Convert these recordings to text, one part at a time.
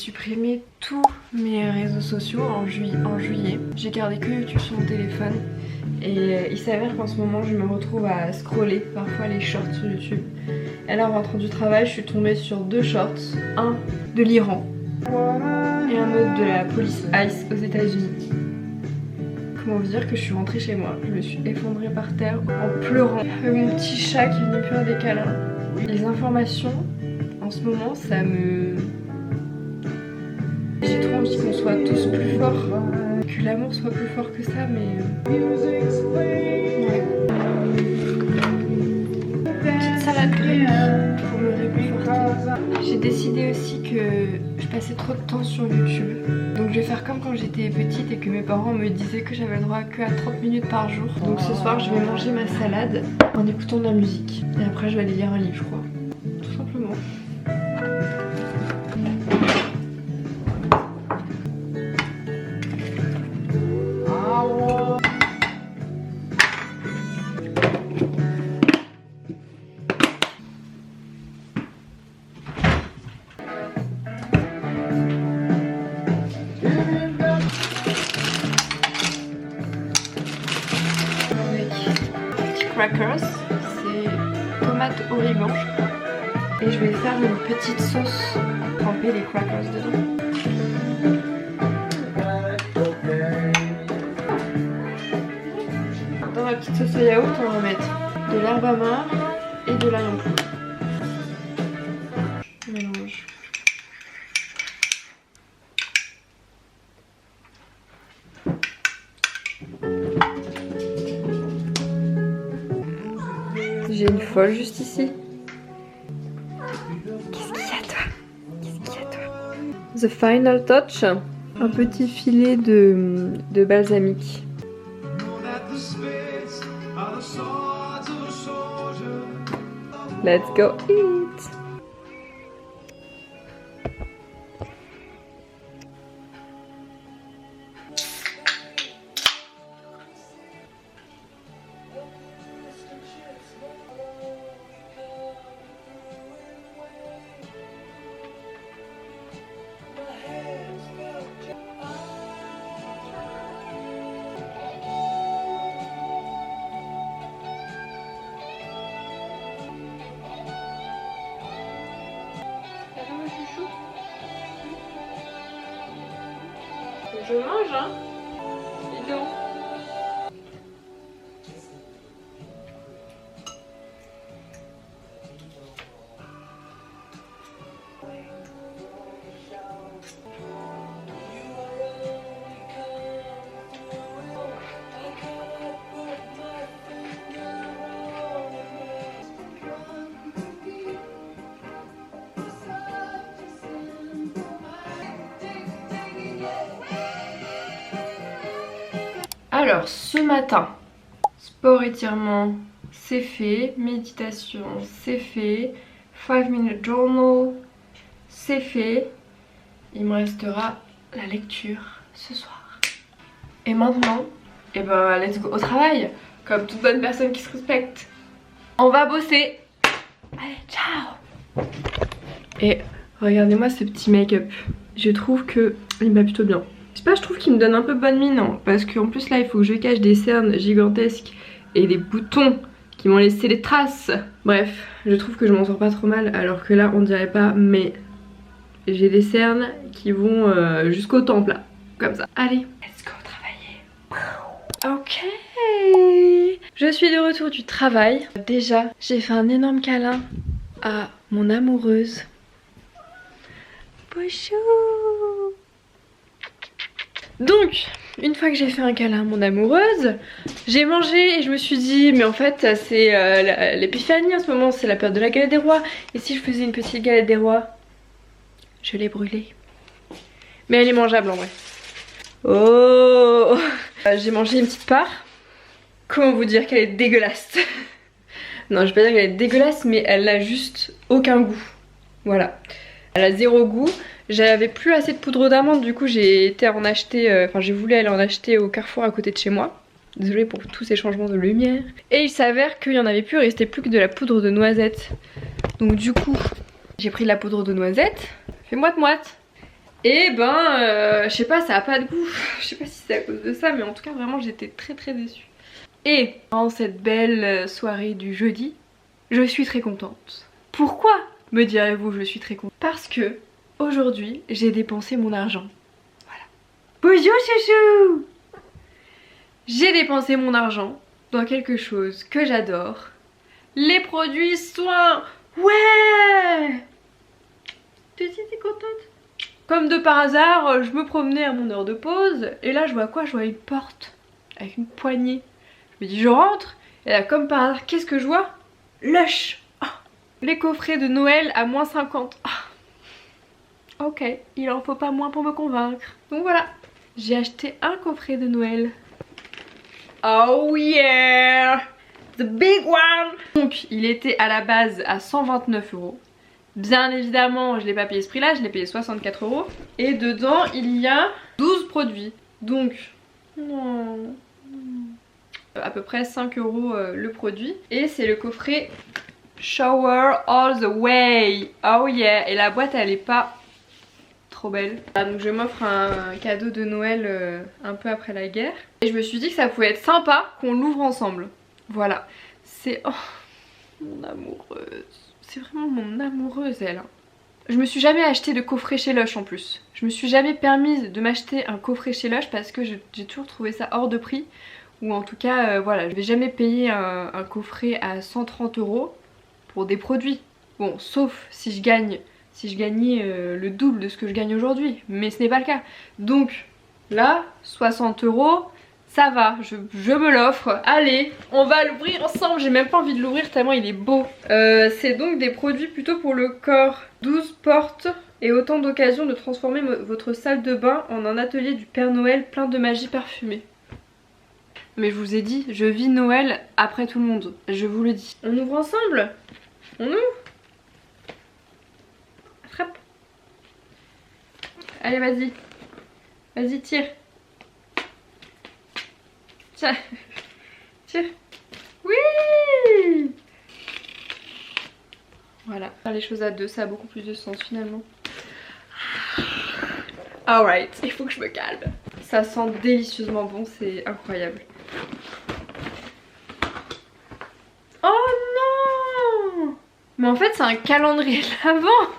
supprimé tous mes réseaux sociaux en juillet. J'ai gardé que YouTube sur mon téléphone. Et il s'avère qu'en ce moment je me retrouve à scroller parfois les shorts sur YouTube. Et là en rentrant du travail je suis tombée sur 2 shorts. Un de l'Iran et un autre de la police ICE aux États-Unis. Comment vous dire que je suis rentrée chez moi, je me suis effondrée par terre en pleurant. Avec mon petit chat qui est venu me faire des câlins. Les informations en ce moment ça me... J'ai trop envie qu'on soit tous plus forts, que l'amour soit plus fort que ça, mais... Ouais. Petite salade grecque pour me réconforter. J'ai décidé aussi que je passais trop de temps sur YouTube. Donc je vais faire comme quand j'étais petite et que mes parents me disaient que j'avais le droit que à 30 minutes par jour. Donc ce soir je vais manger ma salade en écoutant de la musique. Et après je vais aller lire un livre je crois. Tout simplement. Crackers, c'est tomate origan je crois. Et je vais faire une petite sauce pour tremper les crackers dedans. Dans ma petite sauce au yaourt on va mettre de l'herbe amare et de l'ail en poudre. On mélange. J'ai une folle juste ici. Qu'est-ce qu'il y a toi? Qu'est-ce qu'il y a toi? The final touch. Un petit filet de balsamique. Let's go eat. Je mange hein. Dis donc. Alors ce matin, sport étirement c'est fait, méditation c'est fait, 5 minute journal c'est fait. Il me restera la lecture ce soir. Et maintenant, eh ben let's go au travail, comme toute bonne personne qui se respecte. On va bosser. Allez, ciao. Et regardez-moi ce petit make-up. Je trouve que il va plutôt bien. Je sais pas, je trouve qu'il me donne un peu bonne mine hein, parce qu'en plus là il faut que je cache des cernes gigantesques et des boutons qui m'ont laissé des traces. Bref, je trouve que je m'en sors pas trop mal alors que là on dirait pas, mais j'ai des cernes qui vont jusqu'au temple là, comme ça. Allez, let's go travailler. Ok, je suis de retour du travail. Déjà j'ai fait un énorme câlin à mon amoureuse. Bonjour. Donc, une fois que j'ai fait un câlin à mon amoureuse, j'ai mangé et je me suis dit, mais en fait, c'est l'épiphanie en ce moment, c'est la période de la galette des rois. Et si je faisais une petite galette des rois, je l'ai brûlée. Mais elle est mangeable en vrai. Oh, j'ai mangé une petite part. Comment vous dire qu'elle est dégueulasse? Non, je vais pas dire qu'elle est dégueulasse, mais elle a juste aucun goût. Voilà. Elle a 0 goût. J'avais plus assez de poudre d'amande, du coup j'ai été en acheter, j'ai voulu aller en acheter au Carrefour à côté de chez moi. Désolée pour tous ces changements de lumière. Et il s'avère qu'il y en avait plus, il restait plus que de la poudre de noisette. Donc du coup, j'ai pris de la poudre de noisette. Fais moite-moite. Et ben, je sais pas, ça a pas de goût. Je sais pas si c'est à cause de ça, mais en tout cas vraiment j'étais très déçue. Et en cette belle soirée du jeudi, je suis très contente. Pourquoi, me direz-vous, je suis très contente? Parce que aujourd'hui j'ai dépensé mon argent. Voilà. Bonjour chouchou! J'ai dépensé mon argent dans quelque chose que j'adore. Les produits soins. Ouais! T'es contente? Comme de par hasard, je me promenais à mon heure de pause et là je vois quoi? Je vois une porte avec une poignée. Je me dis je rentre et là comme par hasard, qu'est-ce que je vois? Lush! Oh, les coffrets de Noël à moins 50. Oh. Ok, il en faut pas moins pour me convaincre. Donc voilà, j'ai acheté un coffret de Noël. Oh yeah! The big one! Donc il était à la base à 129 €. Bien évidemment je l'ai pas payé ce prix là, je l'ai payé 64 €. Et dedans il y a 12 produits. Donc non, à peu près 5 € le produit. Et c'est le coffret Shower All the Way. Oh yeah! Et la boîte elle est pas trop belle. Donc je m'offre un cadeau de Noël un peu après la guerre. Et je me suis dit que ça pouvait être sympa qu'on l'ouvre ensemble. Voilà. C'est... Oh, mon amoureuse. C'est vraiment mon amoureuse elle. Je me suis jamais acheté de coffret chez Lush en plus. Je me suis jamais permise de m'acheter un coffret chez Lush parce que j'ai toujours trouvé ça hors de prix. Ou en tout cas, voilà, je vais jamais payer un coffret à 130 € pour des produits. Bon, sauf si je gagnais le double de ce que je gagne aujourd'hui. Mais ce n'est pas le cas. Donc là, 60 €. Ça va, je me l'offre. Allez, on va l'ouvrir ensemble. J'ai même pas envie de l'ouvrir tellement il est beau. C'est donc des produits plutôt pour le corps. 12 portes et autant d'occasions de transformer votre salle de bain en un atelier du Père Noël plein de magie parfumée. Mais je vous ai dit, je vis Noël après tout le monde. Je vous le dis. On ouvre ensemble? On ouvre? Attrape. Allez, vas-y. Vas-y, tire. Tiens, tire. Oui! Voilà, faire les choses à deux, ça a beaucoup plus de sens finalement. Alright, il faut que je me calme. Ça sent délicieusement bon, c'est incroyable. Oh non! Mais en fait c'est un calendrier de l'Avent.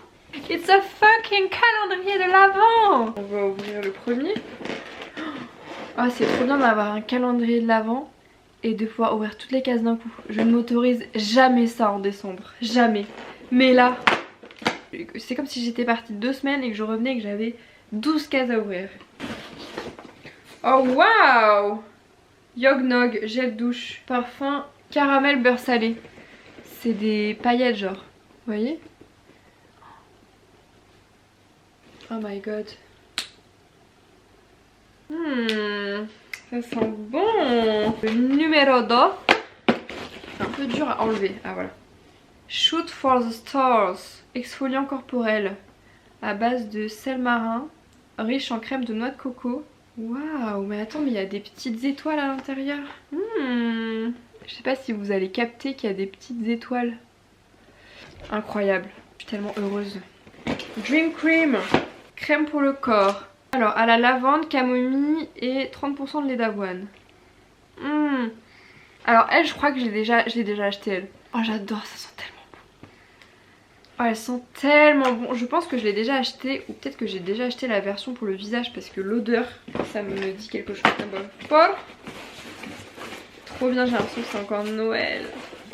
It's a fucking calendrier de l'Avent. On va ouvrir le premier. Oh, c'est trop bien d'avoir un calendrier de l'Avent et de pouvoir ouvrir toutes les cases d'un coup. Je ne m'autorise jamais ça en décembre, jamais. Mais là, c'est comme si j'étais partie 2 semaines et que je revenais et que j'avais 12 cases à ouvrir. Oh waouh! Yognog, gel douche, parfum, caramel beurre salé. C'est des paillettes genre, vous voyez? Oh my god. Ça sent bon. Le numéro 2. C'est un peu dur à enlever. Ah voilà. Shoot for the stars. Exfoliant corporel. À base de sel marin. Riche en crème de noix de coco. Waouh, mais attends, mais il y a des petites étoiles à l'intérieur. Je sais pas si vous allez capter qu'il y a des petites étoiles. Incroyable. Je suis tellement heureuse. Dream Cream. Crème pour le corps. Alors, à la lavande, camomille et 30% de lait d'avoine. Alors, elle, je crois que je l'ai déjà acheté, elle. Oh, j'adore, ça sent tellement bon. Oh, elle sent tellement bon. Je pense que je l'ai déjà acheté, ou peut-être que j'ai déjà acheté la version pour le visage parce que l'odeur, ça me dit quelque chose d'abord. Trop bien, j'ai l'impression que c'est encore Noël.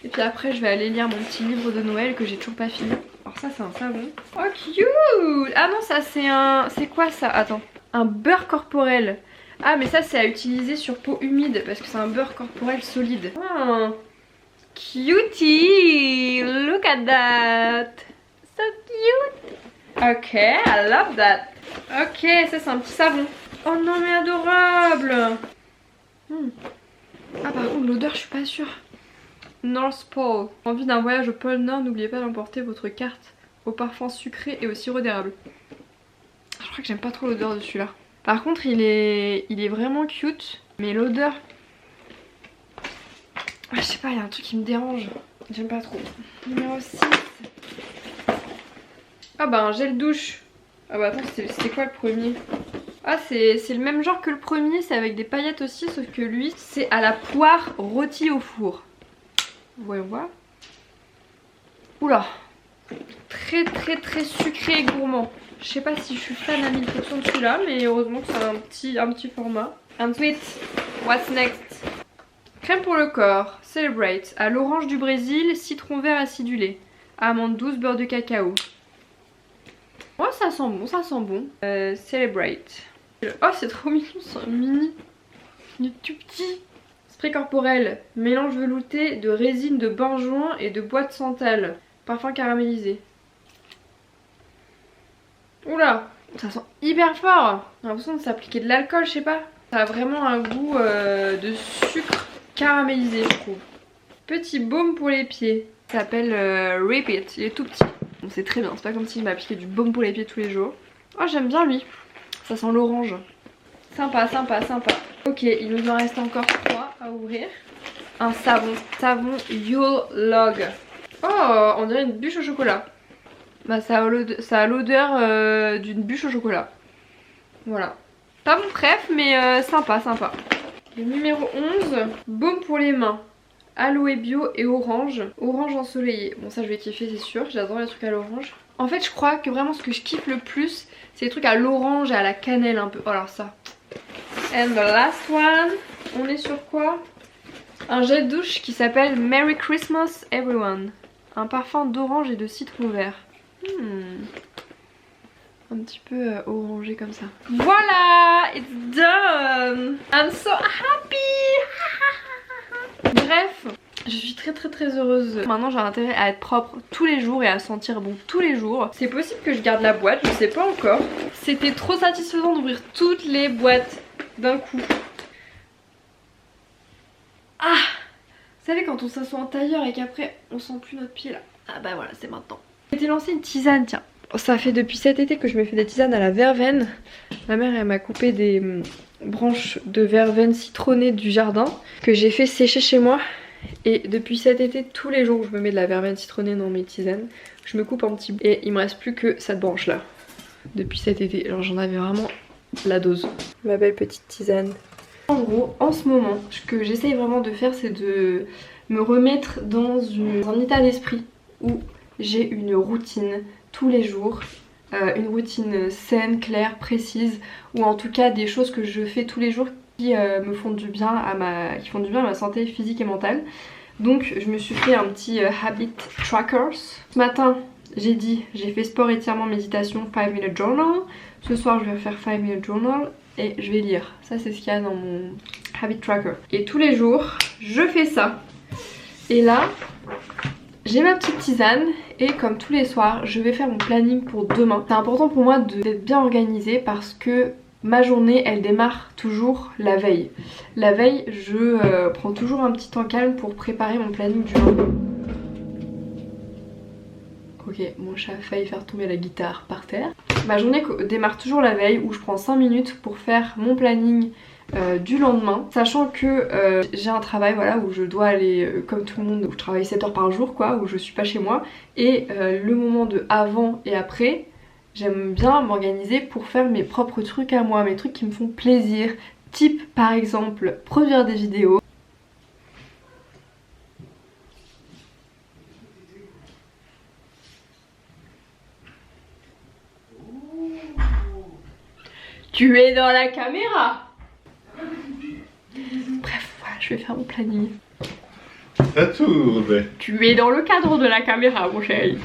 Et puis après, je vais aller lire mon petit livre de Noël que j'ai toujours pas fini. Alors ça, c'est un savon. Oh, cute! Ah non, ça, c'est un... C'est quoi ça? Attends. Un beurre corporel. Ah, mais ça, c'est à utiliser sur peau humide parce que c'est un beurre corporel solide. Oh, cutie! Look at that! So cute! Ok, I love that. Ok, ça, c'est un petit savon. Oh non, mais adorable! Ah, par contre, l'odeur, je suis pas sûre. North Pole. Envie d'un voyage au pôle Nord, n'oubliez pas d'emporter votre carte au parfum sucré et au sirop d'érable. Je crois que j'aime pas trop l'odeur de celui-là. Par contre, il est vraiment cute, mais l'odeur... Ah, je sais pas, il y a un truc qui me dérange. J'aime pas trop. Numéro 6. Ah bah un gel douche Ah bah attends, c'était quoi le premier? Ah c'est le même genre que le premier, c'est avec des paillettes aussi, sauf que lui c'est à la poire rôtie au four. Ouais, voilà. Oula, très très très sucré et gourmand. Je sais pas si je suis fan à 1000% de celui-là, mais heureusement que c'est un petit format. Ensuite, what's next? Crème pour le corps, Celebrate, à l'orange du Brésil, citron vert acidulé, amande douce, beurre de cacao. Oh ça sent bon, ça sent bon. Celebrate. Oh c'est trop mignon, c'est un mini. Il est tout petit. Spray corporel, mélange velouté de résine de benjoin et de bois de santal. Parfum caramélisé. Oula, ça sent hyper fort. J'ai l'impression de s'appliquer de l'alcool, je sais pas. Ça a vraiment un goût de sucre caramélisé, je trouve. Petit baume pour les pieds. Ça s'appelle Repeat. Il est tout petit. Bon, c'est très bien, c'est pas comme si je m'appliquais du baume pour les pieds tous les jours. Oh, j'aime bien lui. Ça sent l'orange. Sympa, sympa, sympa. Ok, il nous en reste encore 3 à ouvrir. Un savon. Savon Yule Log. Oh, on dirait une bûche au chocolat. Bah ça a l'odeur d'une bûche au chocolat. Voilà. Pas mon préf mais sympa, sympa. Le numéro 11, baume pour les mains. Aloe bio et orange. Orange ensoleillé. Bon ça je vais kiffer c'est sûr, j'adore les trucs à l'orange. En fait je crois que vraiment ce que je kiffe le plus, c'est les trucs à l'orange et à la cannelle un peu. Oh, alors ça. And the last one, on est sur quoi? Un gel douche qui s'appelle Merry Christmas Everyone. Un parfum d'orange et de citron vert. Un petit peu orangé comme ça. Voilà, it's done. I'm so happy. Bref, je suis très très très heureuse. Maintenant j'ai intérêt à être propre tous les jours et à sentir bon tous les jours. C'est possible que je garde la boîte, je sais pas encore. C'était trop satisfaisant d'ouvrir toutes les boîtes d'un coup. Ah, vous savez quand on s'assoit en tailleur et qu'après on sent plus notre pied là. Ah bah voilà, c'est maintenant. J'ai lancé une tisane, tiens. Ça fait depuis cet été que je me fais des tisanes à la verveine. Ma mère elle m'a coupé des branches de verveine citronnée du jardin que j'ai fait sécher chez moi. Et depuis cet été, tous les jours je me mets de la verveine citronnée dans mes tisanes. Je me coupe en petits bouts et il me reste plus que cette branche là. Depuis cet été, alors j'en avais vraiment la dose. Ma belle petite tisane. En gros, en ce moment, ce que j'essaye vraiment de faire c'est de me remettre dans un état d'esprit où j'ai une routine tous les jours, une routine saine, claire, précise, ou en tout cas des choses que je fais tous les jours qui me font du bien à ma santé physique et mentale. Donc je me suis fait un petit habit tracker. Ce matin j'ai fait sport, étirement, méditation, 5 minute journal. Ce soir je vais faire 5 minute journal et je vais lire. Ça c'est ce qu'il y a dans mon habit tracker. Et tous les jours je fais ça. Et là j'ai ma petite tisane et comme tous les soirs je vais faire mon planning pour demain. C'est important pour moi d'être bien organisée parce que ma journée elle démarre toujours la veille. La veille je prends toujours un petit temps calme pour préparer mon planning du lendemain. Ok, mon chat a failli faire tomber la guitare par terre. Ma journée démarre toujours la veille où je prends 5 minutes pour faire mon planning du lendemain, sachant que j'ai un travail voilà, où je dois aller comme tout le monde, où je travaille 7 heures par jour quoi, où je suis pas chez moi, et le moment de avant et après, j'aime bien m'organiser pour faire mes propres trucs à moi, mes trucs qui me font plaisir, type par exemple produire des vidéos. Tu es dans la caméra. Bref, voilà, je vais faire mon planning. Ça tourne. Tu es dans le cadre de la caméra, mon chéri.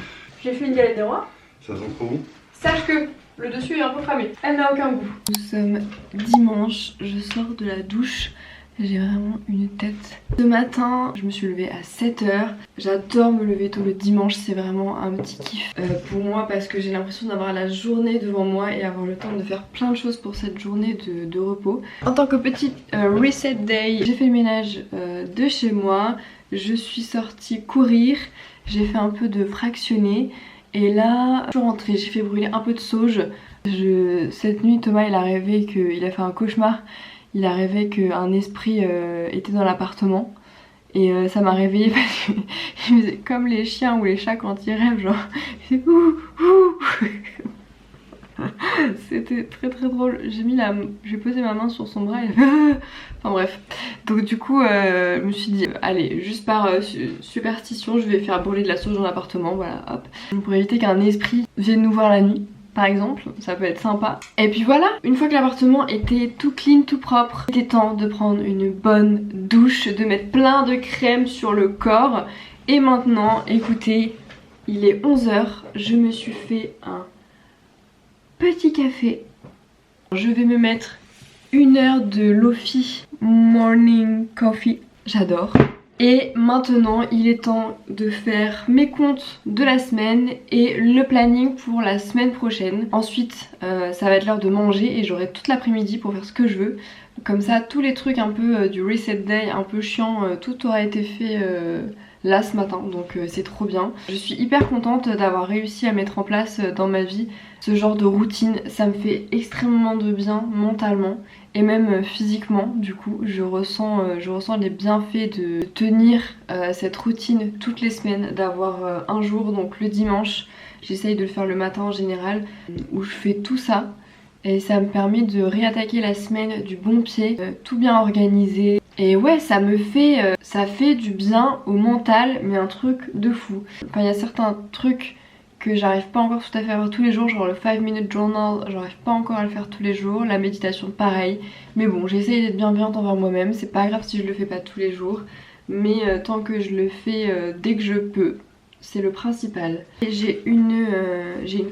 J'ai fait une galette des rois. Ça sent trop bon. Sache que le dessus est un peu cramé. Elle n'a aucun goût. Nous sommes dimanche, je sors de la douche. J'ai vraiment une tête. Ce matin, je me suis levée à 7 h. J'adore me lever tôt le dimanche, c'est vraiment un petit kiff pour moi parce que j'ai l'impression d'avoir la journée devant moi et avoir le temps de faire plein de choses pour cette journée de repos. En tant que petite reset day, j'ai fait le ménage de chez moi. Je suis sortie courir, j'ai fait un peu de fractionné et là, je suis rentrée, j'ai fait brûler un peu de sauge. Cette nuit, Thomas il a rêvé qu'il a fait un cauchemar. Il a rêvé qu'un esprit était dans l'appartement et ça m'a réveillée parce qu'il faisait comme les chiens ou les chats quand ils rêvent, genre il faisait ouh ouh. C'était très très drôle. J'ai posé ma main sur son bras et enfin bref. Donc du coup je me suis dit allez, juste par superstition je vais faire brûler de la sauge dans l'appartement, voilà hop. Pour éviter qu'un esprit vienne nous voir la nuit par exemple, ça peut être sympa. Et puis voilà, une fois que l'appartement était tout clean, tout propre, il était temps de prendre une bonne douche, de mettre plein de crème sur le corps. Et maintenant, écoutez, il est 11 h, je me suis fait un petit café. Je vais me mettre 1 heure de Lofi Morning Coffee, j'adore. Et maintenant il est temps de faire mes comptes de la semaine et le planning pour la semaine prochaine. Ensuite ça va être l'heure de manger et j'aurai toute l'après-midi pour faire ce que je veux. Comme ça tous les trucs un peu du reset day un peu chiant, tout aura été fait là ce matin, donc c'est trop bien. Je suis hyper contente d'avoir réussi à mettre en place dans ma vie ce genre de routine. Ça me fait extrêmement de bien mentalement et même physiquement. Du coup je ressens les bienfaits de tenir cette routine toutes les semaines, d'avoir un jour, donc le dimanche, j'essaye de le faire le matin en général, où je fais tout ça. Et ça me permet de réattaquer la semaine du bon pied, tout bien organisé. Et ouais, ça fait du bien au mental, mais un truc de fou. Enfin, il y a certains trucs que j'arrive pas encore tout à fait à faire tous les jours, genre le 5 minute journal, j'arrive pas encore à le faire tous les jours, la méditation pareil. Mais bon, j'essaye d'être bienveillante envers moi-même, c'est pas grave si je le fais pas tous les jours, mais tant que je le fais dès que je peux, c'est le principal. Et j'ai une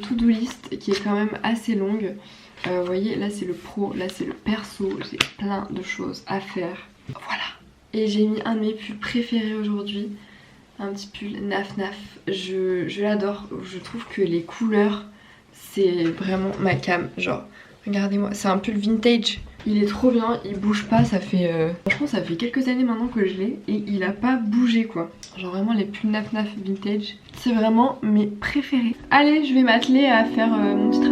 to-do list qui est quand même assez longue. Vous voyez, là c'est le pro, là c'est le perso, j'ai plein de choses à faire. Voilà. Et j'ai mis un de mes pulls préférés aujourd'hui, un petit pull Naf Naf. Je l'adore, je trouve que les couleurs c'est vraiment ma cam. Genre, regardez-moi, c'est un pull vintage. Il est trop bien, il bouge pas, ça fait franchement ça fait quelques années maintenant que je l'ai et il a pas bougé quoi. Genre vraiment les pulls Naf Naf vintage, c'est vraiment mes préférés. Allez, je vais m'atteler à faire mon petit travail